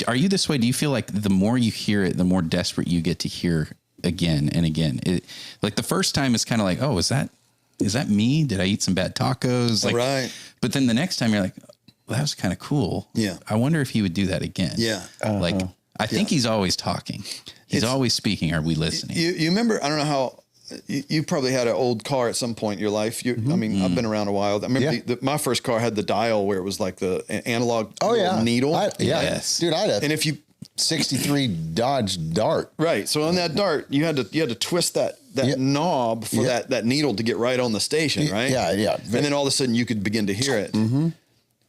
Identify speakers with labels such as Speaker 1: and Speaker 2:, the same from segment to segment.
Speaker 1: Are you this way? Do you feel like the more you hear it, the more desperate you get to hear again and again? Like the first time it's kind of like, oh, is that me? Did I eat some bad tacos? Like,
Speaker 2: right.
Speaker 1: But then the next time you're like, well, that was kind of cool.
Speaker 2: Yeah.
Speaker 1: I wonder if he would do that again.
Speaker 2: Yeah.
Speaker 1: Like, I think he's always talking. He's always speaking. Are we listening?
Speaker 2: You remember, I don't know how, you probably had an old car at some point in your life. I mean, I've been around a while. I remember my first car had the dial where it was like the analog needle.
Speaker 1: Yes.
Speaker 3: Dude, I had
Speaker 2: and if you
Speaker 3: 63 Dodge Dart.
Speaker 2: Right. So on that Dart, you had to twist that knob for that needle to get right on the station, right?
Speaker 3: Yeah, yeah.
Speaker 2: And then all of a sudden you could begin to hear it. Mm-hmm.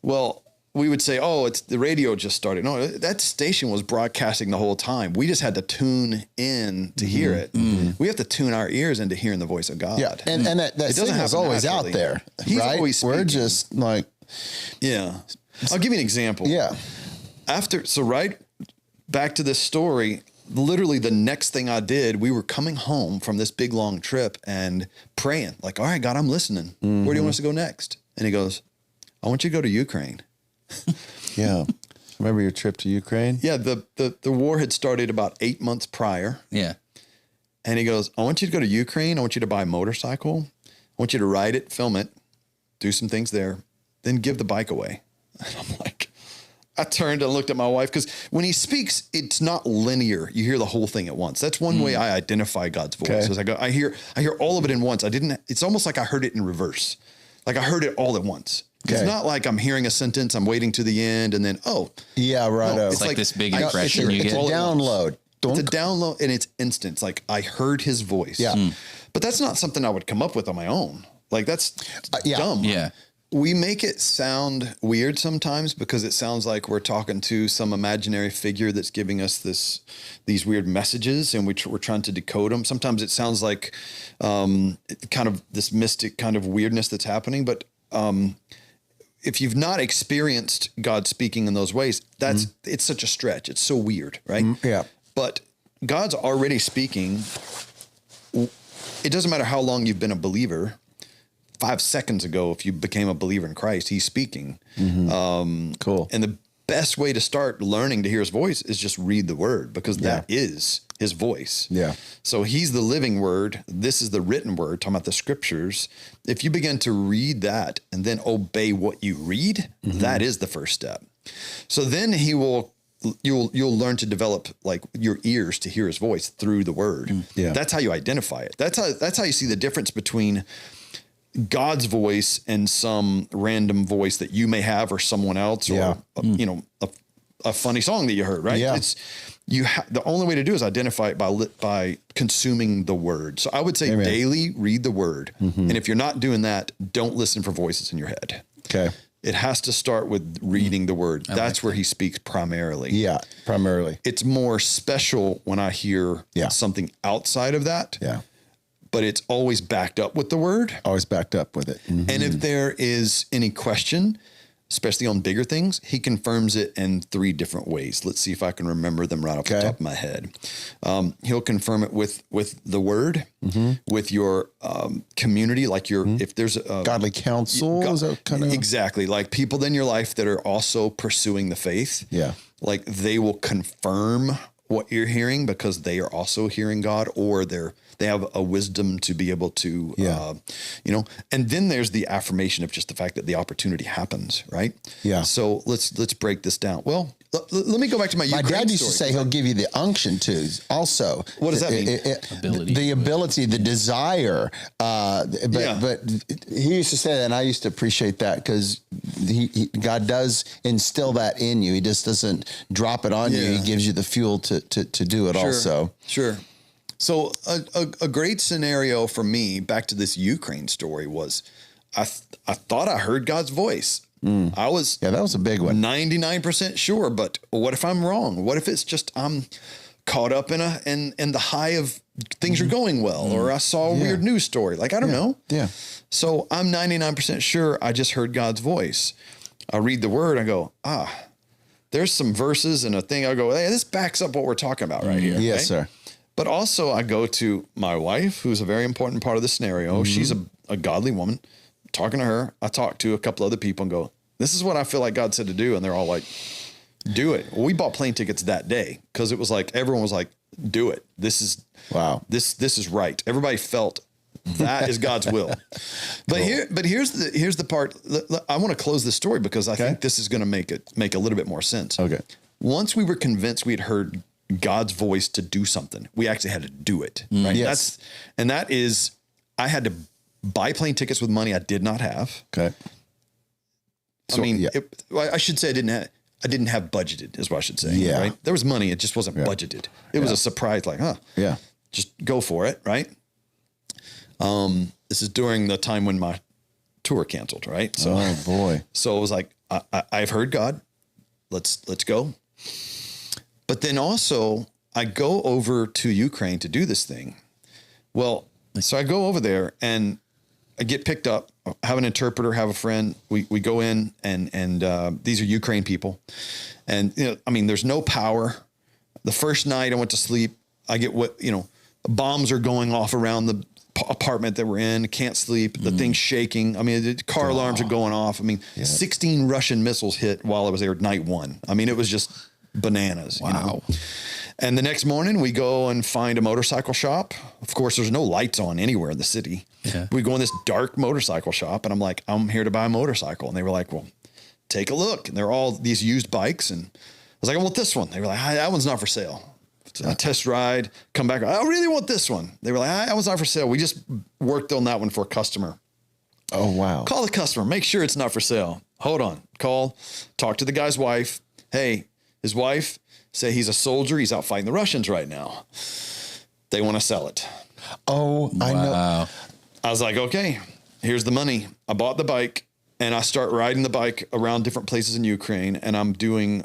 Speaker 2: Well, we would say, oh, it's the radio just started. No, that station was broadcasting the whole time. We just had to tune in to hear it. Mm-hmm. We have to tune our ears into hearing the voice of God.
Speaker 3: Yeah, and that signal's always out there.
Speaker 2: He's
Speaker 3: right?
Speaker 2: always speaking.
Speaker 3: We're just like...
Speaker 2: Yeah. I'll give you an example.
Speaker 3: Yeah.
Speaker 2: Right back to this story, literally the next thing I did, we were coming home from this big, long trip and praying like, all right, God, I'm listening. Mm-hmm. Where do you want us to go next? And he goes, I want you to go to Ukraine.
Speaker 3: Yeah. Remember your trip to Ukraine?
Speaker 2: Yeah. The war had started about 8 months prior.
Speaker 1: Yeah.
Speaker 2: And he goes, I want you to go to Ukraine. I want you to buy a motorcycle. I want you to ride it, film it, do some things there, then give the bike away. And I'm like, I turned and looked at my wife because when he speaks, it's not linear. You hear the whole thing at once. That's one way I identify God's voice. Okay. I hear all of it in once. It's almost like I heard it in reverse. Like I heard it all at once. Okay. It's not like I'm hearing a sentence, I'm waiting to the end, and then,
Speaker 3: yeah, right.
Speaker 1: No, it's like this big impression you get.
Speaker 3: It's a download.
Speaker 2: It's a download, and it's instant. It's like I heard his voice.
Speaker 3: Yeah.
Speaker 2: But that's not something I would come up with on my own. Like that's dumb.
Speaker 1: Yeah.
Speaker 2: We make it sound weird sometimes because it sounds like we're talking to some imaginary figure that's giving us these weird messages, and we're trying to decode them. Sometimes it sounds like kind of this mystic kind of weirdness that's happening. But if you've not experienced God speaking in those ways, it's such a stretch. It's so weird, right?
Speaker 3: Yeah.
Speaker 2: But God's already speaking. It doesn't matter how long you've been a believer. 5 seconds ago, if you became a believer in Christ, he's speaking. Mm-hmm.
Speaker 3: Cool.
Speaker 2: And the best way to start learning to hear his voice is just read the word, because that is his voice.
Speaker 3: Yeah.
Speaker 2: So he's the living word. This is the written word, talking about the scriptures. If you begin to read that and then obey what you read, that is the first step. So then you'll learn to develop like your ears to hear his voice through the word.
Speaker 3: Yeah.
Speaker 2: That's how you identify it. That's how you see the difference between God's voice and some random voice that you may have, or someone else, or a funny song that you heard, right?
Speaker 3: Yeah.
Speaker 2: The only way to do is identify it by consuming the word. So I would say daily read the word. Mm-hmm. And if you're not doing that, don't listen for voices in your head.
Speaker 3: Okay.
Speaker 2: It has to start with reading the word. That's where he speaks primarily.
Speaker 3: Yeah, primarily.
Speaker 2: It's more special when I hear something outside of that.
Speaker 3: Yeah.
Speaker 2: But it's always backed up with the word.
Speaker 3: Always backed up with it. Mm-hmm.
Speaker 2: And if there is any question, especially on bigger things, he confirms it in 3 different ways. Let's see if I can remember them right off the top of my head. He'll confirm it with the word, with your community, like if there's a
Speaker 3: godly counsel, is that kind of
Speaker 2: exactly like people in your life that are also pursuing the faith. Yeah, like they will confirm what you're hearing because they are also hearing God, or they have a wisdom to be able to, and then there's the affirmation of just the fact that the opportunity happens, right? Yeah. So let's break this down. Well, let me go back to my
Speaker 3: dad used to say he'll give you the unction too. Also,
Speaker 2: what does that mean?
Speaker 1: The
Speaker 3: ability, the desire. But he used to say that, and I used to appreciate that because God does instill that in you. He just doesn't drop it on you. He gives you the fuel to do it. Also,
Speaker 2: sure. So a great scenario for me, back to this Ukraine story, was I thought I heard God's voice. I was
Speaker 3: that was a big one.
Speaker 2: 99% sure, but what if I'm wrong? What if it's just I'm caught up in the high of things are going well, or I saw a weird news story? Like I don't know.
Speaker 3: Yeah.
Speaker 2: So I'm 99% sure I just heard God's voice. I read the word. I go, there's some verses and a thing. I go, hey, this backs up what we're talking about right here.
Speaker 3: Yes, sir.
Speaker 2: But also I go to my wife, who's a very important part of the scenario. She's a godly woman. Talking to her, I talk to a couple other people and go, this is what I feel like God said to do. And they're all like, Do it. Well, we bought plane tickets that day because it was like, everyone was like, do it. This is, this is right. Everybody felt that is God's will. But here's the part. I want to close this story because I think this is going to make a little bit more sense.
Speaker 3: Okay.
Speaker 2: Once we were convinced we had heard God's voice to do something, we actually had to do it. Right.
Speaker 3: Yes.
Speaker 2: That is, I had to buy plane tickets with money I did not have.
Speaker 3: Okay.
Speaker 2: So, I should say I didn't have budgeted is what I should say.
Speaker 3: Yeah.
Speaker 2: Right. There was money. It just wasn't budgeted. It was a surprise. Like, just go for it. Right. This is during the time when my tour canceled. Right. So,
Speaker 3: oh boy.
Speaker 2: So it was like, I've heard God, let's go. But then also I go over to Ukraine to do this thing. Well, so I go over there and I get picked up, have an interpreter, have a friend. We go in and these are Ukraine people. And, there's no power. The first night I went to sleep, I get bombs are going off around the apartment that we're in. Can't sleep. The thing's shaking. The car alarms are going off. 16 Russian missiles hit while I was there night one. It was just bananas.
Speaker 1: Wow.
Speaker 2: And the next morning we go and find a motorcycle shop. Of course, there's no lights on anywhere in the city. Yeah. We go in this dark motorcycle shop and I'm like, I'm here to buy a motorcycle. And they were like, well, take a look. And they're all these used bikes. And I was like, I want this one. They were like, that one's not for sale. So I test ride, come back. I really want this one. They were like, that one's not for sale. We just worked on that one for a customer.
Speaker 3: Oh, wow.
Speaker 2: Call the customer. Make sure it's not for sale. Hold on. Call, talk to the guy's wife. Hey, his wife, say he's a soldier. He's out fighting the Russians right now. They want to sell it.
Speaker 3: Oh, I know.
Speaker 2: I was like, okay, here's the money. I bought the bike and I start riding the bike around different places in Ukraine. And I'm doing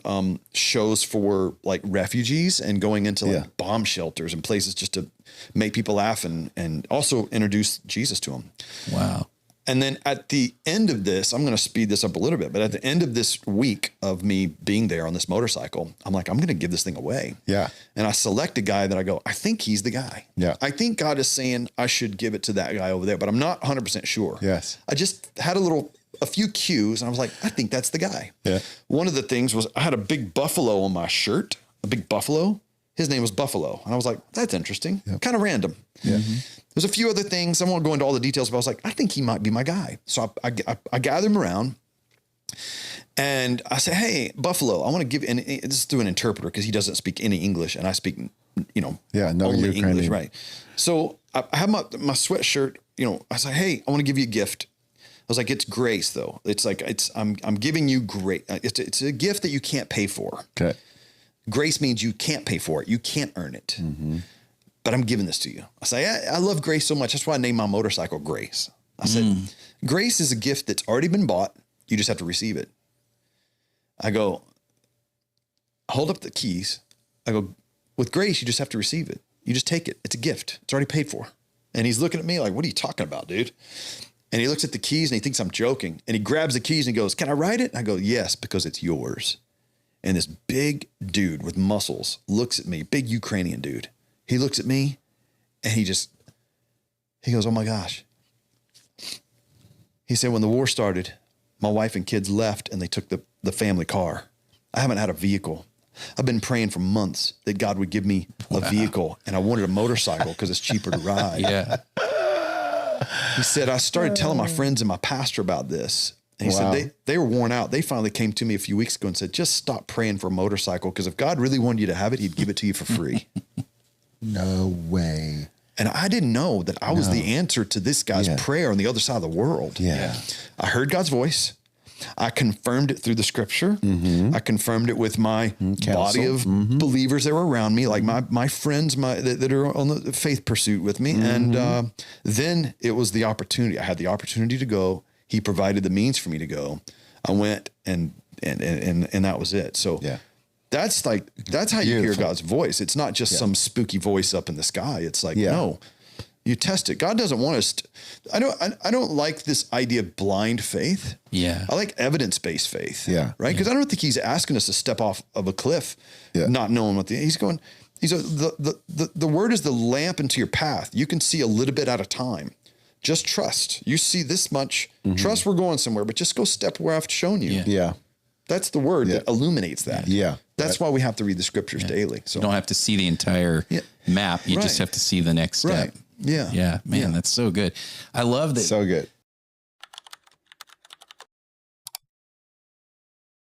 Speaker 2: shows for like refugees and going into like bomb shelters and places just to make people laugh and also introduce Jesus to them.
Speaker 1: Wow.
Speaker 2: And then at the end of this, I'm going to speed this up a little bit, but at the end of this week of me being there on this motorcycle, I'm like, I'm going to give this thing away.
Speaker 3: Yeah.
Speaker 2: And I select a guy that I go, I think he's the guy.
Speaker 3: Yeah.
Speaker 2: I think God is saying I should give it to that guy over there, but I'm not 100% sure.
Speaker 3: Yes.
Speaker 2: I just had a few cues and I was like, I think that's the guy. Yeah. One of the things was I had a big buffalo on my shirt, a big buffalo. His name was Buffalo. And I was like, that's interesting. Yep. Kind of random. Yeah. Mm-hmm. There's a few other things. I won't go into all the details, but I was like, I think he might be my guy. So I gather him around and I say, hey, Buffalo, I want to give, and this is through an interpreter because he doesn't speak any English and I speak, only English. Right. So I have my sweatshirt, I say, hey, I want to give you a gift. I was like, it's grace though. It's like, I'm giving you grace. It's a gift that you can't pay for. Okay. Grace means you can't pay for it. You can't earn it. Mm-hmm. But I'm giving this to you. I say, I love grace so much. That's why I named my motorcycle Grace. I said, grace is a gift that's already been bought. You just have to receive it. I go, hold up the keys. I go, with grace, you just have to receive it. You just take it. It's a gift. It's already paid for. And he's looking at me like, what are you talking about, dude? And he looks at the keys and he thinks I'm joking. And he grabs the keys and he goes, can I ride it? And I go, yes, because it's yours. And this big dude with muscles looks at me, big Ukrainian dude. He looks at me and he goes, oh my gosh. He said, when the war started, my wife and kids left and they took the family car. I haven't had a vehicle. I've been praying for months that God would give me a vehicle and I wanted a motorcycle because it's cheaper to ride. Yeah. He said, I started telling my friends and my pastor about this. And he said they were worn out. They finally came to me a few weeks ago and said, just stop praying for a motorcycle because if God really wanted you to have it, he'd give it to you for free.
Speaker 3: No way.
Speaker 2: And I didn't know that I was the answer to this guy's prayer on the other side of the world. Yeah. I heard God's voice. I confirmed it through the scripture. Mm-hmm. I confirmed it with my body of believers that were around me, like my friends that are on the faith pursuit with me. Mm-hmm. And then it was the opportunity. I had the opportunity to go. He provided the means for me to go. I went and that was it. So that's how you hear God's voice. It's not just some spooky voice up in the sky. It's like, no, you test it. God doesn't want us to, I don't like this idea of blind faith. Yeah. I like evidence-based faith. Yeah. Right. Cause I don't think he's asking us to step off of a cliff, not knowing what the word is the lamp into your path. You can see a little bit at a time. Just trust. You see this much. Mm-hmm. Trust we're going somewhere, but just go step where I've shown you.
Speaker 3: Yeah.
Speaker 2: That's the word that illuminates that.
Speaker 3: Yeah.
Speaker 2: That's why we have to read the scriptures daily. So
Speaker 1: You don't have to see the entire map. You just
Speaker 2: Right.
Speaker 1: have to see the next step.
Speaker 2: Right. Yeah.
Speaker 1: Yeah, man, that's so good. I love that.
Speaker 3: So good.